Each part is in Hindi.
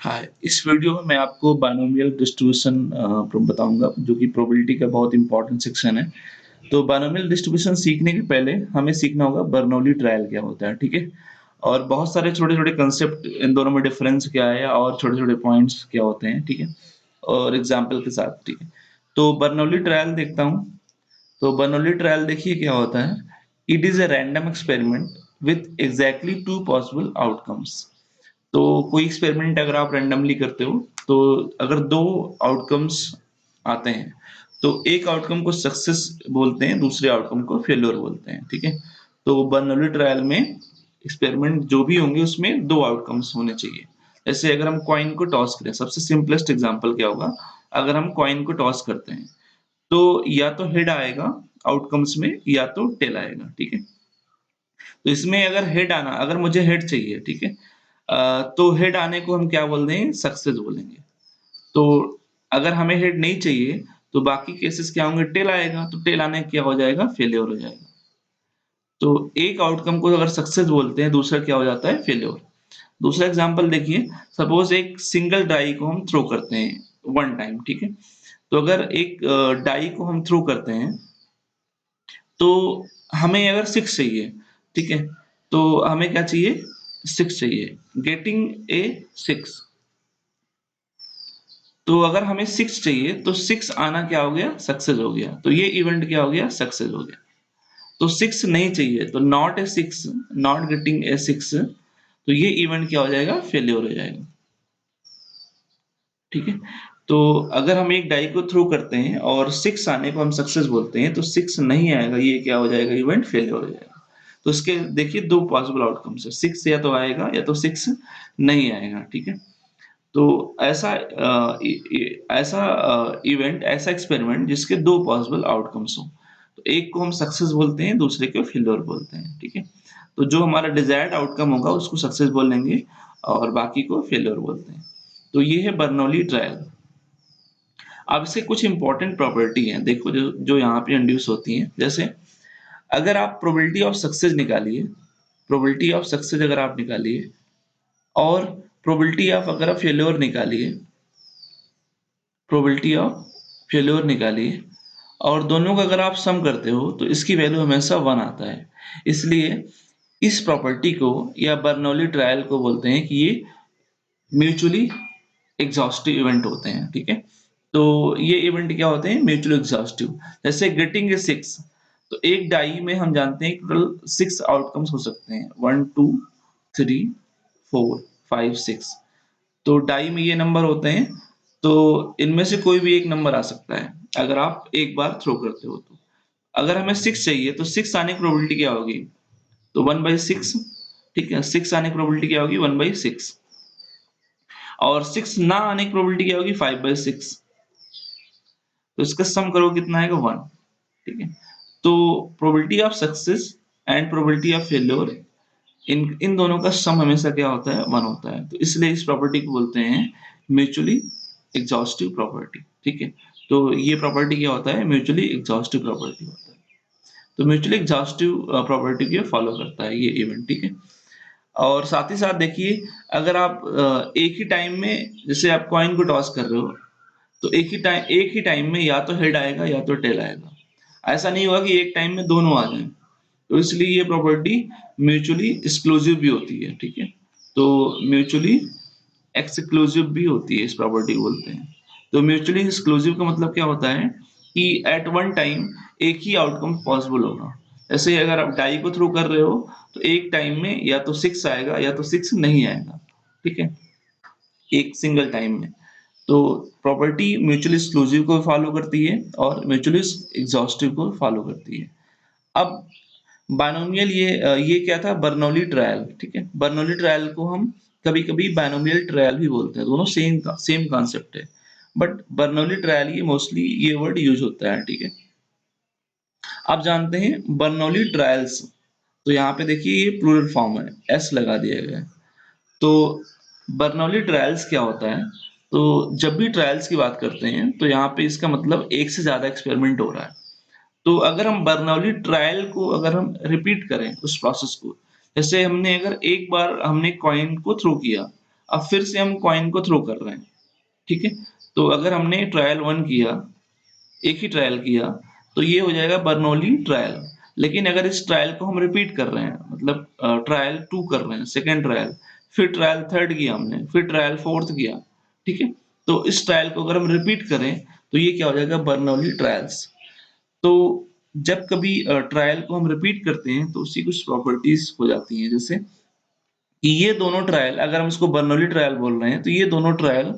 हाय, इस वीडियो में मैं आपको बायनोमियल डिस्ट्रीब्यूशन बताऊँगा जो कि प्रोबेबिलिटी का बहुत इम्पोर्टेंट सेक्शन है। तो बायनोमियल डिस्ट्रीब्यूशन सीखने के पहले हमें सीखना होगा बर्नौली ट्रायल क्या होता है, ठीक है? और बहुत सारे छोटे-छोटे कांसेप्ट इन दोनों में डिफरेंस क्या है और छोटे-छोटे पॉइंट्स क्या होते हैं, ठीक है? और एग्ज़ाम्पल के साथ, ठीक है? तो बर्नौली ट्रायल देखता हूँ, तो बर्नौली ट्रायल देखिए क्या होता है, it is a random experiment with exactly 2 possible outcomes. तो कोई एक्सपेरिमेंट अगर आप रैंडमली करते हो, तो अगर 2 आउटकम्स आते हैं, तो एक आउटकम को सक्सेस बोलते हैं, दूसरे आउटकम को फेल्योर बोलते हैं, ठीक है? तो बर्नौली ट्रायल में एक्सपेरिमेंट जो भी होंगे उसमें 2 आउटकम्स होने चाहिए। जैसे अगर हम कॉइन को टॉस करें, सबसे सिंपलेस्ट एग्ज़ाम्पल क्या होगा, अगर हम कॉइन को टॉस करते हैं, तो या तो हेड आएगा आउटकम्स में या तो टेल आएगा, ठीक है? तो इसमें अगर मुझे हेड चाहिए, ठीक है? तो हेड आने को हम क्या बोल दें? सक्सेस बोलेंगे। तो अगर हमें हेड नहीं चाहिए, तो बाकी केसेस क्या होंगे? टेल आएगा, तो टेल आने क्या हो जाएगा? फेल्योर हो जाएगा। तो एक आउटकम को अगर सक्सेस बोलते हैं, दूसरा क्या हो जाता है? फेल्योर। दूसरा एग्ज़ाम्पल देखिए, सपोज़ एक सिंगल डाई को हम थ्रो करते हैं, वन टाइम, ठीक है? तो अगर एक डाई को हम थ्रो करते हैं, तो हमें अगर 6 चाहिए, ठीक है? तो हमें क्या चाहिए? 6 चाहिए, गेटिंग ए 6। तो अगर हमें 6 चाहिए, तो 6 आना क्या हो गया? सक्सेस हो गया। तो ये इवेंट क्या हो गया? सक्सेस हो गया। तो 6 नहीं चाहिए, तो not a 6, not getting a 6, तो ये इवेंट क्या हो जाएगा? फेल्योर हो जाएगा। ठीक है? तो अगर हम एक डाई को थ्रो करते हैं और 6 आने को हम सक्सेस बोलते हैं, तो 6 नहीं आएगा, ये क्या हो जाएगा? इवेंट फेल्योर हो जाएगा। तो इसके देखिए 2 पॉसिबल आउटकम्स है, 6 या तो आएगा या तो 6 नहीं आएगा, ठीक है? तो ऐसा इवेंट, ऐसा एक्सपेरिमेंट जिसके 2 पॉसिबल आउटकम्स हों। तो एक को हम सक्सेस बोलते हैं, दूसरे को फेल्योर बोलते हैं, ठीक है? तो जो हमारा डिज़ायर्ड आउटकम होगा उसको सक्सेस बोलेंगे और बाकी को फेल्योर बोलते हैं। तो ये है बर्नौली ट्रायल। अब इसके कुछ इंपॉर्टेंट प्रॉपर्टी हैं, देखो जो जो यहाँ पे इंड्यूस होती हैं। जैसे अगर आप प्रोबेबिलिटी ऑफ सक्सेस निकालिए, प्रोबेबिलिटी ऑफ सक्सेस अगर आप निकालिए और प्रोबेबिलिटी ऑफ अगर आप फेल्योर निकालिए, प्रोबेबिलिटी ऑफ फेल्योर निकालिए और दोनों का अगर आप सम करते हो तो इसकी वैल्यू हमेशा 1 आता है। इसलिए इस प्रॉपर्टी को या बर्नौली ट्रायल को बोलते हैं कि ये म्यूचुअली एग्जॉस्टिव इवेंट होते हैं, ठीक है? तो ये इवेंट क्या होते हैं? Mutually exhaustive. जैसे गेटिंग ए 6, तो एक डाई में हम जानते हैं टोटल 6 आउटकम्स हो सकते हैं, 1, 2, 3, 4, 5, 6। तो डाई में ये नंबर होते हैं, तो इनमें से कोई भी एक नंबर आ सकता है, अगर आप एक बार थ्रो करते हो तो। अगर हमें 6 चाहिए, तो 6 आने की प्रोबेबिलिटी क्या होगी? तो 1/6, ठीक है? 6 आने की प्रोबेबिलिटी क्या होगी? 1/6। और 6 ना आने की प्रोबेबिलिटी क्या होगी? 5/6। तो इसका सम करो कितना आएगा? 1, ठीक है? तो probability of success and probability of failure, इन इन दोनों का सम हमेशा क्या होता है? 1 होता है। तो इसलिए इस प्रॉपर्टी को बोलते हैं म्यूचुअली एग्जॉस्टिव प्रॉपर्टी, ठीक है? तो ये प्रॉपर्टी क्या होता है? म्यूचुअली एग्जॉस्टिव प्रॉपर्टी होता है। तो म्यूचुअली एग्जॉस्टिव प्रॉपर्टी को फॉलो करता है ये इवेंट, ठीक है? और साथ ही साथ देखिए, अगर आप एक ही टाइम में जैसे आप कॉइन को टॉस कर रहे हो, तो एक ही टाइम में या तो हेड आएगा या तो टेल आएगा। ऐसा नहीं होगा कि एक टाइम में दोनों आ जाएँ। तो इसलिए ये प्रॉपर्टी म्यूचुअली एक्सक्लूसिव भी होती है, ठीक है? तो म्यूचुअली एक्सक्लूसिव भी होती है, इस प्रॉपर्टी को बोलते हैं। तो म्यूचुअली एक्सक्लूसिव का मतलब क्या होता है कि एट वन टाइम एक ही आउटकम पॉसिबल होगा। जैसे अगर आप डाई को थ्रो कर रहे हो, तो एक टाइम में या तो 6 आएगा या तो 6 नहीं आएगा, ठीक है? एक सिंगल टाइम में। तो प्रॉपर्टी म्यूचुअली एक्सक्लूसिव को फॉलो करती है और म्यूचुअली एग्जॉस्टिव को फॉलो करती है। अब बायनोमियल, ये क्या था? बर्नौली ट्रायल, ठीक है? बर्नौली ट्रायल को हम कभी-कभी बायनोमियल ट्रायल भी बोलते हैं, दोनों सेम कॉन्सेप्ट है। बट बर्नौली ट्रायल ये मोस्टली ये वर्ड यूज़ होता है, ठीक है? आप जानते हैं बर्नौली ट्रायल्स, तो यहाँ पे देखिए ये प्लूरल फॉर्म है, एस लगा दिया गया है। तो बर्नौली ट्रायल्स क्या होता है? तो जब भी ट्रायल्स की बात करते हैं, तो यहाँ पे इसका मतलब एक से ज़्यादा एक्सपेरिमेंट हो रहा है। तो अगर हम बर्नौली ट्रायल को अगर हम रिपीट करें उस प्रोसेस को, जैसे हमने अगर एक बार हमने कॉइन को थ्रो किया अब फिर से हम कॉइन को थ्रो कर रहे हैं, ठीक है? तो अगर हमने ट्रायल 1 किया, एक ही ट्रायल किया, तो ये हो जाएगा बर्नौली ट्रायल। लेकिन अगर इस ट्रायल को हम रिपीट कर रहे हैं, मतलब ट्रायल 2 कर रहे हैं, सेकंड ट्रायल, फिर ट्रायल 3rd किया हमने, फिर ट्रायल 4th किया, ठीक है? तो इस ट्रायल को अगर हम रिपीट करें, तो ये क्या हो जाएगा? Bernoulli trials. तो जब कभी ट्रायल को हम रिपीट करते हैं, तो उसकी कुछ प्रॉपर्टीज़ हो जाती हैं, जैसे कि ये दोनों ट्रायल, अगर हम इसको बर्नौली ट्रायल बोल रहे हैं, तो ये दोनों ट्रायल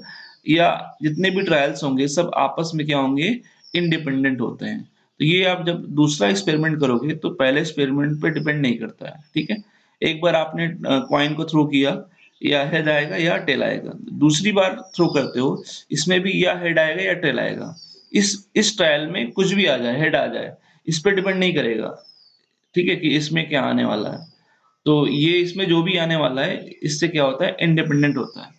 या जितने भी ट्रायल्स होंगे, सब आपस में क्या होंगे? इंडिपेंडेंट होते हैं। तो ये आप जब दूसरा एक्सपेरिमेंट करोगे, तो पहले एक्सपेरिमेंट पे डिपेंड नहीं करता है, ठीक है? एक बार आपने कॉइन को थ्रो किया, या हेड आएगा या टेल आएगा। दूसरी बार थ्रो करते हो, इसमें भी या हेड आएगा या टेल आएगा। इस ट्रायल में कुछ भी आ जाए, हेड आ जाए, इस पे डिपेंड नहीं करेगा, ठीक है? कि इसमें क्या आने वाला है। तो ये इसमें जो भी आने वाला है, इससे क्या होता है? इंडिपेंडेंट होता है।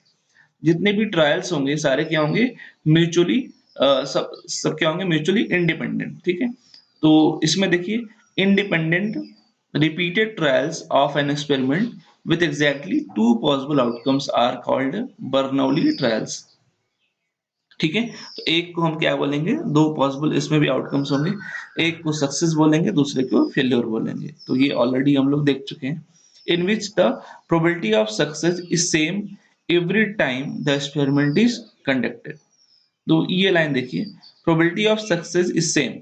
जितने भी ट्रायल्स होंगे, सारे क्या होंगे? म्यूचुअली सब सब क्या होंगे? म्यूचुअली इंडिपेंडेंट, ठीक है? तो इसमें देखिए, independent repeated trials of an experiment with exactly two possible outcomes are called Bernoulli trials, ठीक है? तो एक को हम क्या बोलेंगे? 2 पॉसिबल इसमें भी आउटकम्स होंगे। एक को सक्सेस बोलेंगे, दूसरे को फेल्योर बोलेंगे। तो ये ऑलरेडी हम लोग देख चुके हैं। In which the probability of success is same every time the experiment is conducted. तो ये लाइन देखिए, probability of success is same,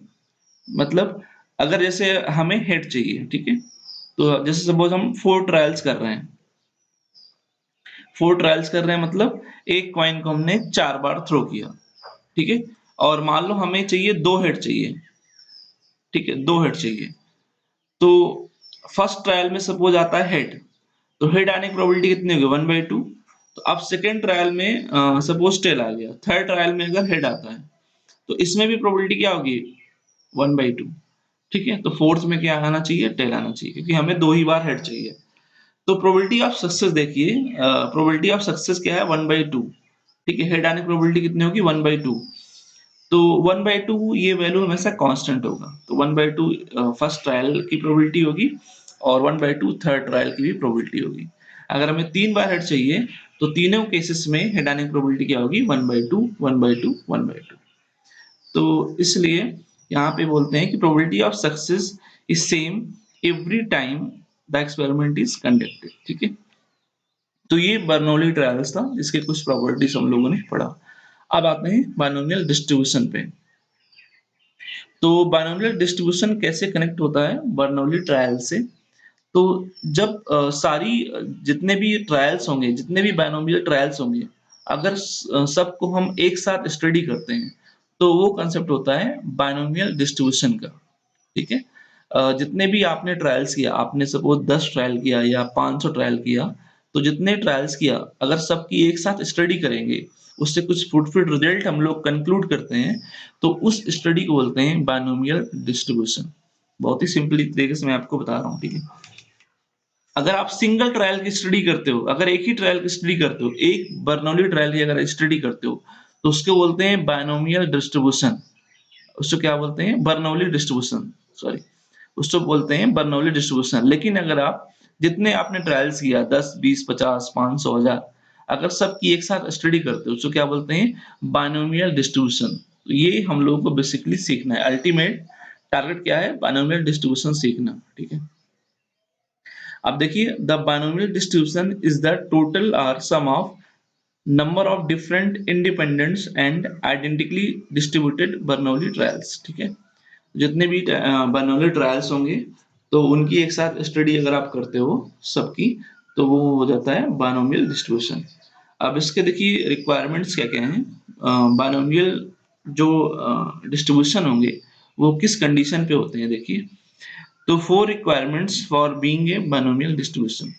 मतलब अगर जैसे हमें हेड चाहिए, ठीक है? तो जैसे सपोज हम 4 ट्रायल्स कर रहे हैं, 4 ट्रायल्स कर रहे हैं, मतलब एक कॉइन को हमने 4 बार थ्रो किया, ठीक है? और मान लो हमें चाहिए 2 हेड चाहिए, ठीक है? 2 हेड चाहिए। तो फर्स्ट ट्रायल में सपोज आता है हेड, तो हेड आने की प्रोबेबिलिटी कितनी होगी? 1/2। तो अब सेकंड ट्रायल में सपोज टेल आ गया, थर्ड ट्रायल में अगर हेड आता है, तो इसमें भी प्रोबेबिलिटी क्या होगी? 1/2, ठीक है? तो फोर्थ में क्या आना चाहिए? टेल आना चाहिए, क्योंकि हमें 2 ही बार हेड चाहिए। तो प्रोबेबिलिटी ऑफ सक्सेस देखिए, प्रोबेबिलिटी ऑफ सक्सेस क्या है? 1/2, ठीक है? हेड आने की प्रोबेबिलिटी कितनी होगी? 1/2। तो 1/2 ये वैल्यू हमेशा कांस्टेंट होगा। तो 1/2 फर्स्ट ट्रायल की प्रोबेबिलिटी होगी, और 1/2 थर्ड ट्रायल की भी प्रोबेबिलिटी होगी। अगर हमें 3 बार हेड चाहिए, तो तीनों केसेस में हेड आने की प्रोबेबिलिटी क्या होगी? 1/2, 1/2, 1/2। तो इसलिए यहाँ पे बोलते हैं कि probability of success is same every time the experiment is conducted, ठीक है? तो ये बर्नौली ट्रायल्स था, जिसके कुछ प्रॉपर्टीज हम लोगों ने पढ़ा। अब आते हैं बाइनोमियल डिस्ट्रीब्यूशन पे। तो बाइनोमियल डिस्ट्रीब्यूशन कैसे कनेक्ट होता है बर्नौली ट्रायल से? तो जब जितने भी ट्रायल्स होंगे, जितने भी बाइनोमियल ट्रायल्स होंगे, अगर सबको हम एक साथ स्टडी करते हैं, तो वो कंसेप्ट होता है बाइनोमियल डिस्ट्रीब्यूशन का, ठीक है? जितने भी आपने ट्रायल्स किया, आपने सपोज 10 ट्रायल किया या 500 ट्रायल किया, तो जितने ट्रायल्स किया, अगर सबकी एक साथ स्टडी करेंगे, उससे कुछ फ्रूटफुल रिजल्ट हम लोग कंक्लूड करते हैं, तो उस स्टडी को बोलते हैं बाइनोमियल डिस्ट्रीब्यूशन। बहुत ही सिंपली तरीके से मैं आपको बता रहा हूँ, ठीक है? अगर आप सिंगल ट्रायल की स्टडी करते हो, अगर एक ही ट्रायल की स्टडी करते हो, एक बर्नौली ट्रायल की अगर स्टडी करते हो, तो उसको बोलते हैं बाइनोमियल डिस्ट्रीब्यूशन। उसको क्या बोलते हैं? बर्नौली डिस्ट्रीब्यूशन, सॉरी, उसको बोलते हैं बर्नौली डिस्ट्रीब्यूशन। लेकिन अगर आप जितने आपने ट्रायल्स किया, 10, 20, 50, 500, 1000, अगर सबकी एक साथ स्टडी करते हो, उसको क्या बोलते हैं? Binomial distribution. तो ये हम लोगों को बेसिकली सीखना है। अल्टीमेट टारगेट क्या है? बाइनोमियल डिस्ट्रीब्यूशन सीखना, ठीक है? अब देखिए, the binomial distribution is the total are sum of number of different independents and identically distributed Bernoulli trials, ठीक है? जितने भी बर्नौली ट्रायल्स होंगे, तो उनकी एक साथ स्टडी अगर आप करते हो सबकी, तो वो हो जाता है बाइनोमियल डिस्ट्रीब्यूशन। अब इसके देखिए रिक्वायरमेंट्स क्या-क्या हैं? बाइनोमियल जो डिस्ट्रीब्यूशन होंगे, वो किस कंडीशन पे होते हैं देखिए। तो 4 requirements for being a binomial distribution.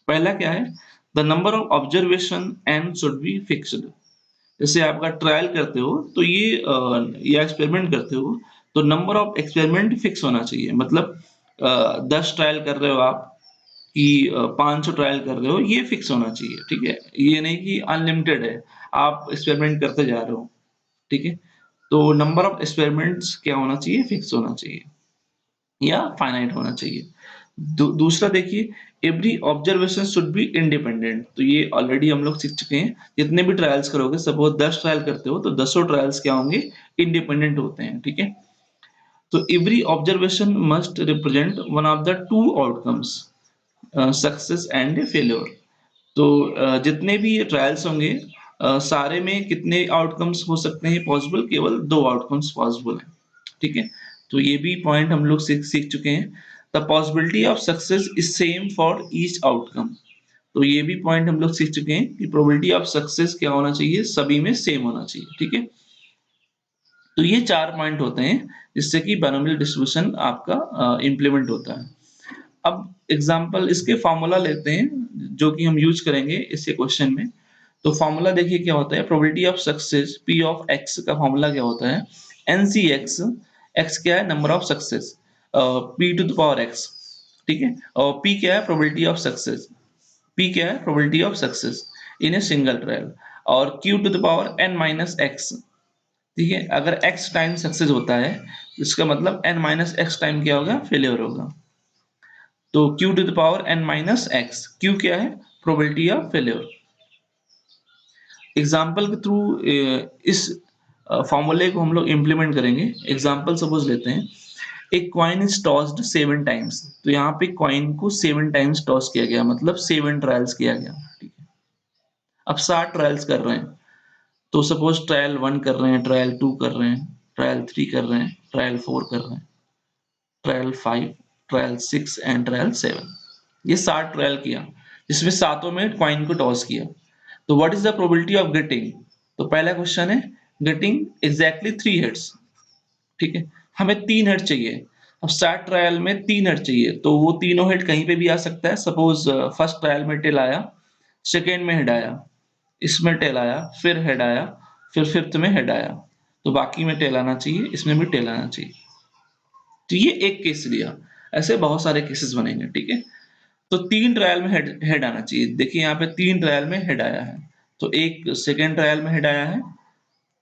पहला क्या है? The number of observation N should be fixed. जैसे आपका ट्रायल करते हो, तो या एक्सपेरिमेंट करते हो, तो नंबर ऑफ एक्सपेरिमेंट फिक्स होना चाहिए। मतलब 10 ट्रायल कर रहे हो आप, कि 500 ट्रायल कर रहे हो, ये फिक्स होना चाहिए, ठीक है? ये नहीं कि अनलिमिटेड है, आप एक्सपेरिमेंट करते जा रहे हो, ठीक है? तो नंबर ऑफ एक्सपेरिमेंट्स क्या होना चाहिए? फिक्स होना चाहिए, या फाइनाइट होना चाहिए। दूसरा देखिए, every observation should be independent. तो ये ऑलरेडी हम लोग सीख चुके हैं। जितने भी ट्रायल्स करोगे, सपोज 10 ट्रायल करते हो तो 10 ट्रायल्स क्या होंगे, इंडिपेंडेंट होते हैं, ठीक है। तो every observation must represent one of the two outcomes, success and failure. तो जितने भी ये ट्रायल्स होंगे, सारे में कितने आउटकम्स हो सकते हैं पॉसिबल, केवल 2 आउटकम्स पॉसिबल हैं, ठीक है। तो ये भी पॉइंट हम लोग सीख सीख चुके हैं। The possibility of success is same for each outcome. तो ये भी पॉइंट हम लोग सीख चुके हैं कि प्रोबेबिलिटी ऑफ सक्सेस क्या होना चाहिए, सभी में सेम होना चाहिए, ठीक है। तो ये 4 पॉइंट होते हैं जिससे कि बाइनोमियल डिस्ट्रीब्यूशन आपका इम्प्लीमेंट होता है। अब एग्जाम्पल इसके फॉर्मूला लेते हैं जो कि हम यूज करेंगे इसके क्वेश्चन में। तो फॉर्मूला देखिए क्या होता है, probability of success P of X का फॉर्मूला क्या होता है, एन सी एक्स। एक्स क्या है, number of success, P to the power X, ठीक है। और पी क्या है, प्रोबेबिलिटी ऑफ सक्सेस। पी क्या है, probability of success in a single trial. और q to the power N minus x, ठीक है। अगर एक्स टाइम सक्सेस होता है तो इसका मतलब एन माइनस एक्स टाइम क्या होगा, फेलियर होगा। तो q to the power n minus X, q क्या है, प्रोबेबिलिटी ऑफ फेल्योर। एग्जाम्पल के थ्रू इस फॉर्मूले को हम लोग इम्प्लीमेंट करेंगे। एग्जाम्पल सपोज लेते हैं, एक कॉइन इज टॉस्ड 7 टाइम्स। तो यहाँ पे कॉइन को 7 टाइम्स टॉस किया गया, मतलब 7 ट्रायल्स किया गया, ठीक है। अब 60 ट्रायल्स कर रहे हैं। तो सपोज ट्रायल 1 कर रहे हैं, ट्रायल 2 कर रहे हैं, ट्रायल 3 कर रहे हैं, ट्रायल 4 कर रहे हैं, ट्रायल 5, ट्रायल 6 एंड ट्रायल 7। ये 60 ट्रायल किया, जिसमें सातों में कॉइन को टॉस किया। तो what is the probability of getting. तो पहला क्वेश्चन है, गेटिंग एग्जैक्टली 3 हिट्स, ठीक है। हमें 3 हिट चाहिए। अब 60 ट्रायल में 3 हिट चाहिए, तो वो तीनों हिट कहीं पे भी आ सकता है। सपोज फर्स्ट ट्रायल में टेल आया, सेकेंड में हेड आया, इसमें टेल आया, फिर हेड आया, फिर फिफ्थ में हेड आया। तो बाकी में टेल आना चाहिए, इसमें भी टेल आना चाहिए। तो ये एक केस लिया, ऐसे बहुत सारे केसेस बनेंगे, ठीक है। तो 3 ट्रायल में हेड हेड आना चाहिए। देखिए यहाँ पे 3 ट्रायल में हेड आया है। तो एक सेकेंड ट्रायल में हेड आया है,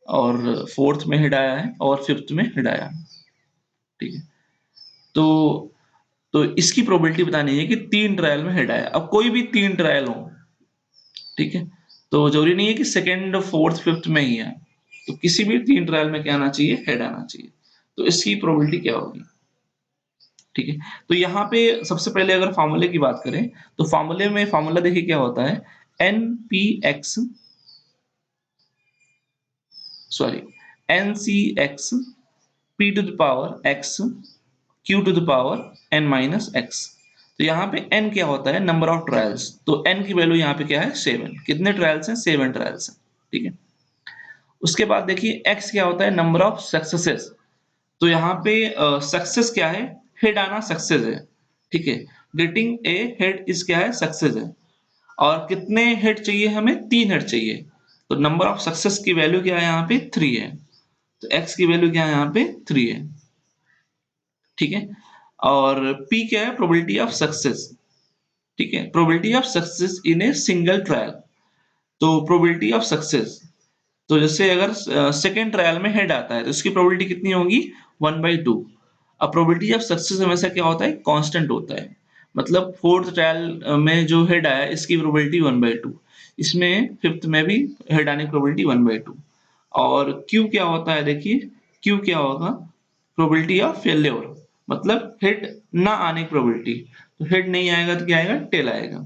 और फोर्थ में हेड आया है, और फिफ्थ में हेड आया है, ठीक है। तो इसकी प्रोबेबिलिटी बतानी है कि 3 ट्रायल में हेड आया। अब कोई भी 3 ट्रायल हो, ठीक है, तो जरूरी नहीं है कि सेकेंड फोर्थ फिफ्थ में ही है। तो किसी भी 3 ट्रायल में क्या आना चाहिए, हेड आना चाहिए। तो इसकी प्रोबेबिलिटी क्या होगी, ठीक है। तो यहाँ पे सबसे पहले अगर फार्मूले की बात करें, तो फार्मूले में फार्मूला देखिए क्या होता है, N P X, sorry, N C X P to the power X Q to the power N minus X. तो यहाँ पे n क्या होता है, नंबर ऑफ ट्रायल्स। तो n की वैल्यू यहाँ पे क्या है, 7। कितने ट्रायल्स हैं, 7 ट्रायल्स हैं, ठीक है। उसके बाद देखिए x क्या होता है, नंबर ऑफ सक्सेसेस। तो यहाँ पे सक्सेस क्या है, हेड आना सक्सेस है, ठीक है। गेटिंग ए हेड इज क्या है, सक्सेस है। और कितने हेड चाहिए हमें, 3 हेड चाहिए। तो नंबर ऑफ सक्सेस की वैल्यू क्या है, यहाँ पे 3 है। तो x की वैल्यू क्या है, यहाँ पे 3 है, ठीक है। और p क्या है, प्रोबेबिलिटी ऑफ सक्सेस, ठीक है। Probability of success in a single trial. तो प्रोबेबिलिटी ऑफ सक्सेस, तो जैसे अगर सेकेंड ट्रायल में हेड आता है तो इसकी प्रोबेबिलिटी कितनी होगी, 1/2। अब प्रोबेबिलिटी ऑफ सक्सेस हमेशा क्या होता है, कांस्टेंट होता है। मतलब फोर्थ ट्रायल में जो हेड आया इसकी प्रोबेबिलिटी 1/2, इसमें फिफ्थ में भी हेड आने की प्रोबेबिलिटी 1/2। और क्यू क्या होता है, देखिए क्यू क्या होगा, प्रोबेबिलिटी ऑफ फेल्योर, मतलब हेड ना आने की प्रोबेबिलिटी। तो हेड नहीं आएगा तो क्या आएगा, टेल आएगा।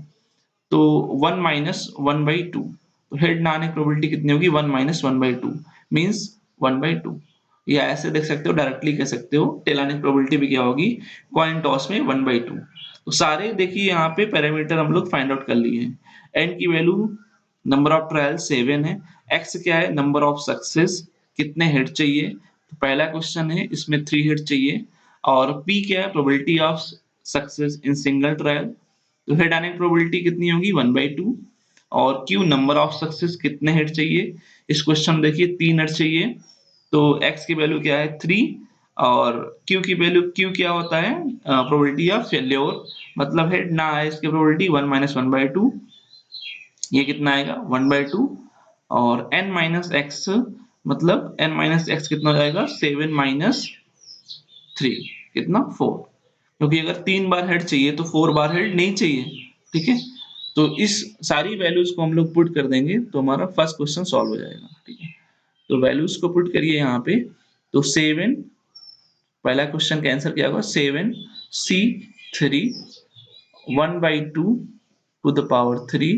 तो 1 माइनस 1/2। तो हेड ना आने की प्रोबेबिलिटी कितनी होगी, 1 माइनस 1/2 मीन्स 1/2। या ऐसे देख सकते हो, डायरेक्टली कह सकते हो, टेल आने की प्रोबेबिलिटी भी क्या होगी, कॉइन टॉस में 1/2। तो सारे देखिए यहाँ पे पैरामीटर हम लोग फाइंड आउट कर लिए हैं। एन की वैल्यू, नंबर ऑफ ट्रायल 7 है। एक्स क्या है, नंबर ऑफ सक्सेस, कितने हेड चाहिए। तो पहला क्वेश्चन है, इसमें 3 हेड चाहिए। और पी क्या है, probability of success in single trial. तो हेड आने की प्रोबेबिलिटी कितनी होगी, 1/2। और क्यू, नंबर ऑफ सक्सेस, कितने हेड चाहिए। इस क्वेश्चन में देखिए 3 हेड चाहिए। तो x की वैल्यू क्या है, 3। और q की वैल्यू, q क्या होता है, प्रोबेबिलिटी ऑफ फेल्योर, मतलब हेड ना आए इसकी प्रोबेबिलिटी 1 माइनस 1/2। ये कितना आएगा, 1/2। और n माइनस एक्स, मतलब n माइनस एक्स कितना हो जाएगा, 7 माइनस 3, कितना, 4। क्योंकि अगर 3 बार हेड चाहिए तो 4 बार हेड नहीं चाहिए, ठीक है? तो इस सारी वैल्यूज़ को हम लोग पुट कर देंगे तो हमारा फर्स्ट क्वेश्चन सॉल्व हो जाएगा, ठीक है? तो वैल्यूज़ को पुट करिए यहाँ पे, तो 7, पहला क्वेश्चन का आंसर क्या होगा? 7 C3 1 by 2 to the power 3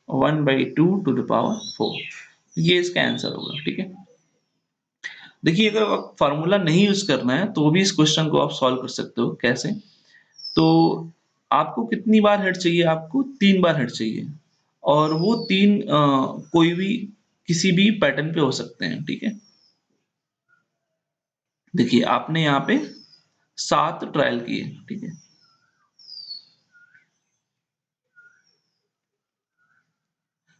1 by 2 to the power 4, ये इसका आंसर होगा, ठीक है? देखिए अगर फार्मूला नहीं यूज करना है तो भी इस क्वेश्चन को आप सॉल्व कर सकते हो। कैसे? तो आपको कितनी बार हेड चाहिए? आपको 3 बार हेड चाहिए और वो 3 कोई भी किसी भी पैटर्न पे हो सकते हैं, ठीक है? देखिए आपने यहाँ पे 7 ट्रायल किए, ठीक है?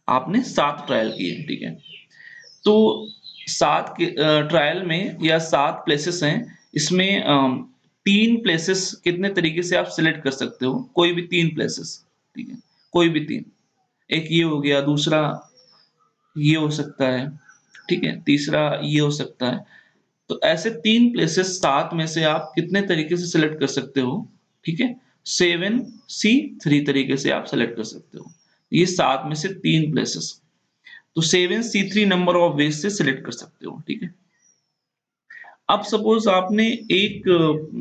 आपने 7 ट्रायल किए, ठीक है? तो 7 के ट्रायल में या 7 प्लेसेस हैं, इसमें 3 प्लेसेस कितने तरीके से आप सिलेक्ट कर सकते हो? कोई भी 3 प्लेसेस, ठीक है? कोई भी 3, एक ये हो गया, दूसरा ये हो सकता है, ठीक है? तीसरा ये हो सकता है। तो ऐसे 3 प्लेसेस 7 में से आप कितने तरीके से सिलेक्ट कर सकते हो? ठीक है? 7 सी 3 तरीके से आप सिलेक्ट कर सकते हो। ये 7 में से 3 प्लेसेस, तो 7 सी 3 नंबर ऑफ वेज से सिलेक्ट कर सकते हो, ठीक है? अब सपोज आपने एक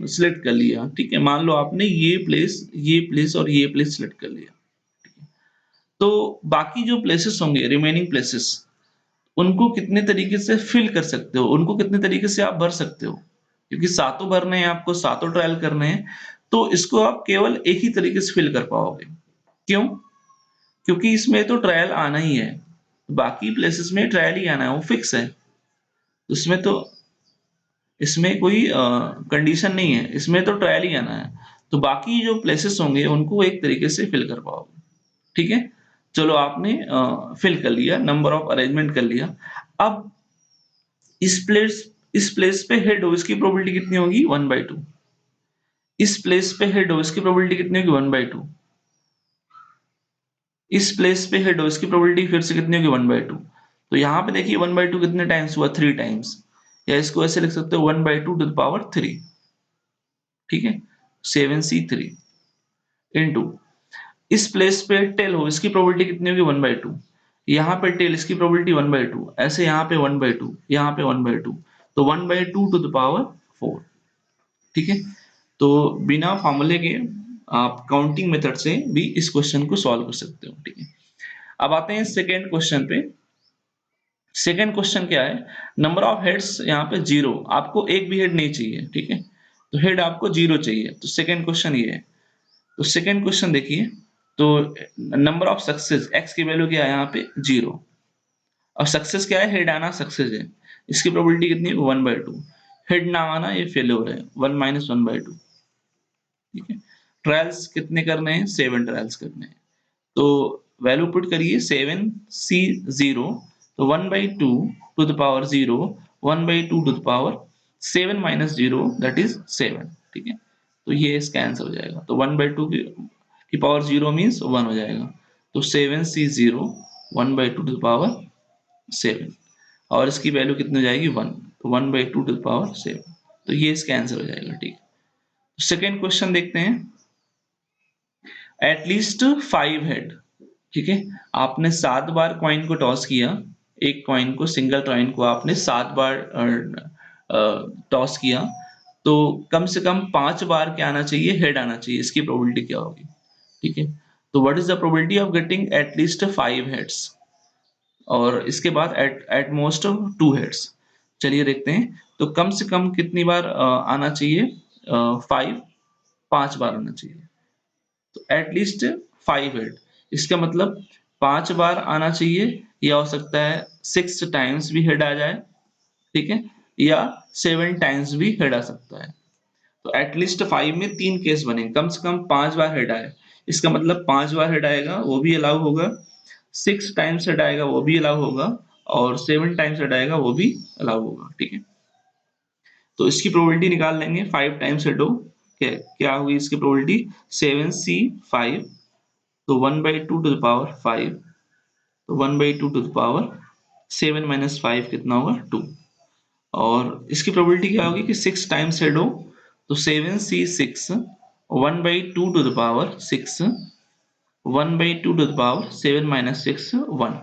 सिलेक्ट कर लिया, ठीक है? मान लो आपने ये प्लेस और ये प्लेस सिलेक्ट कर लिया। तो बाकी जो प्लेसेस होंगे, रिमेनिंग प्लेसेस, उनको कितने तरीके से फिल कर सकते हो? उनको कितने तरीके से आप भर सकते हो? क्योंकि सातों भरने हैं आपको, सातों ट्रायल करने हैं, तो इसको आप केवल एक ही तरीके से फिल कर पाओगे। क्यों? क्योंकि इसमें तो ट्रायल आना ही है। बाकी प्लेसेस में ट्रायल ही आना है, वो फिक्स है। उसमें तो इसमें कोई कंडीशन नहीं है, इसमें तो ट्रायल ही आना है। तो बाकी जो प्लेसेस होंगे उनको एक तरीके से फिल कर पाओगे, ठीक है? चलो आपने फिल कर लिया, नंबर ऑफ अरेंजमेंट कर लिया। अब इस प्लेस पे हेड हो, इसकी प्रोबेबिलिटी कितनी होगी? 1/2। इस प्लेस पे हेड हो, इसकी प्रोबेबिलिटी कितनी होगी? 1/2। इस प्लेस पे हेड हो, इसकी प्रोबेबिलिटी फिर से कितनी होगी? 1/2। तो यहाँ पे देखिए 1/2 कितने टाइम्स हुआ? 3 टाइम्स। या इसको ऐसे लिख सकते हो 1/2 टू द पावर 3, ठीक है? 7c3 इनटू इस प्लेस पे टेल हो, इसकी प्रोबेबिलिटी कितनी होगी? 1/2। यहाँ पे टेल, इसकी प्रोबेबिलिटी 1/2, ऐसे यहाँ पे 1/2, यहाँ पे 1/2, तो 1/2 टू द पावर 4, ठीक है? तो बिना फॉर्मूले के आप काउंटिंग मेथड से भी इस क्वेश्चन को सॉल्व कर सकते हो, ठीक है? अब आते हैं सेकेंड क्वेश्चन पे। सेकेंड क्वेश्चन क्या है? नंबर ऑफ हेड्स यहाँ पे 0, आपको एक भी हेड नहीं चाहिए, ठीक है? तो हेड आपको 0 चाहिए, तो सेकेंड क्वेश्चन ये है। तो सेकेंड क्वेश्चन देखिए, तो नंबर ऑफ सक्सेस, एक्स की वैल्यू क्या है यहाँ पे? 0, और सक्सेस क्या है? हेड आना सक्सेस है। इसकी प्रोबेबिलिटी कितनी है? 1/2। हेड ना आना ये फेल्योर है, 1 माइनस 1/2, ठीक है? ट्रायल्स कितने करने हैं? 7 ट्रायल्स करने हैं। तो वैल्यू पुट करिए 7c0, तो 1/2 to the power 0, 1/2 to the power 7 minus 0 that is 7, ठीक है? तो ये इसका आंसर हो जाएगा। तो 1/2 की पावर 0 मीन्स 1 हो जाएगा। तो 7c0 1/2 टू द पावर 7, और इसकी वैल्यू कितनी हो जाएगी? 1, तो 1/2 टू द पावर 7, तो ये इसका आंसर हो जाएगा, ठीक है? सेकेंड क्वेश्चन देखते हैं। एटलीस्ट 5 हेड, ठीक है? आपने 7 बार कॉइन को टॉस किया, एक कॉइन को, सिंगल कॉइन को आपने 7 बार टॉस किया, तो कम से कम 5 बार क्या आना चाहिए? हेड आना चाहिए। इसकी प्रोबेबिलिटी क्या होगी? ठीक है? तो what is the probability of getting at least 5 heads? और इसके बाद एट मोस्ट 2 हेड्स। चलिए देखते हैं। तो कम से कम कितनी बार आना चाहिए? 5, 5 बार आना चाहिए। तो एटलीस्ट 5 हेड, इसका मतलब 5 बार आना चाहिए, या हो सकता है 6 टाइम्स भी हेड आ जाए, ठीक है? या 7 टाइम्स भी हेड आ सकता है। तो एटलीस्ट 5 में 3 केस बनेंगे, कम से कम 5 बार हेड आए, इसका मतलब 5 बार हेड आएगा वो भी अलाउ होगा, 6 टाइम्स हेड आएगा वो भी अलाउ होगा, और 7 टाइम्स हेड आएगा वो भी अलाउ होगा, ठीक है? तो इसकी प्रोबेबिलिटी निकाल लेंगे। 5 टाइम्स हेड हो, क्या होगी इसकी प्रोबेबिलिटी? 7c5, तो 1/2 टू द पावर 5, तो 1/2 टू द पावर 7 माइनस 5 कितना होगा? 2, और इसकी प्रोबेबिलिटी क्या होगी कि 6 टाइम्स हेड हो, तो 7c6 1/2 to the power 6, 1/2 to the power 7 - 6 1।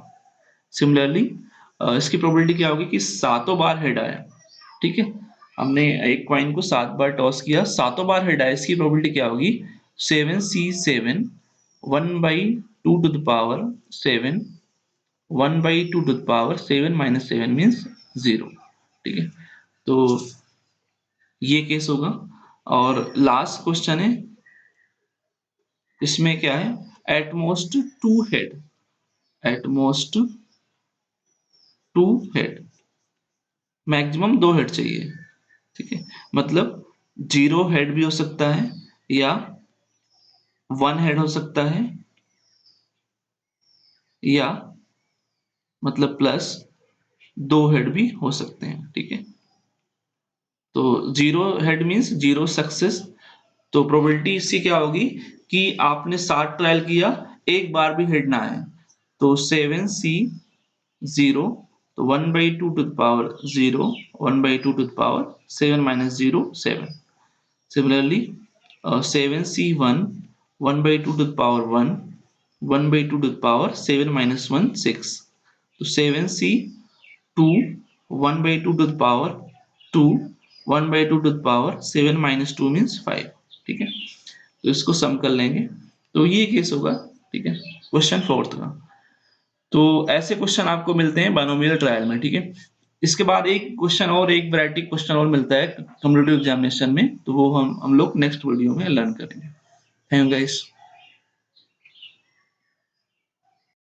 Similarly इसकी प्रोबेबिलिटी क्या होगी कि सातों बार हेड आया, ठीक है। हमने एक कॉइन को 7 बार टॉस किया, सातों बार हेड आया, इसकी प्रोबेबिलिटी क्या होगी 7C7, 1/2 to the power 7, 1/2 to the power 7 - 7 means 0, ठीक है। तो ये केस होगा। और लास्ट क्वेश्चन है, इसमें क्या है, at most 2 head, at most 2 head, maximum 2 head चाहिए, ठीक है। मतलब 0 हेड भी हो सकता है या 1 हेड हो सकता है या मतलब प्लस 2 हेड भी हो सकते हैं, ठीक है। तो 0 हेड मीन्स 0 सक्सेस। तो प्रोबेबिलिटी इसकी क्या होगी कि आपने 7 ट्रायल किया, एक बार भी हेड ना आए, तो 7C0, तो 1/2 to the power 0, 1/2 to the power 7 - 0 7। Similarly, 7C1, 1/2 to the power 1, 1/2 to the power 7 - 1 6। तो 7C2, 1/2 to the power 2, 1/2 to the power 7 - 2 means 5, ठीक है। तो इसको सम कर लेंगे, तो ये केस होगा, ठीक है, क्वेश्चन फोर्थ का। तो ऐसे क्वेश्चन आपको मिलते हैं बायनोमियल ट्रायल में, ठीक है। इसके बाद एक क्वेश्चन और, एक वैरायटी क्वेश्चन और मिलता है कम्पिटिटिव एग्जामिनेशन में, तो वो हम लोग नेक्स्ट वीडियो में लर्न करेंगे। Thank you guys.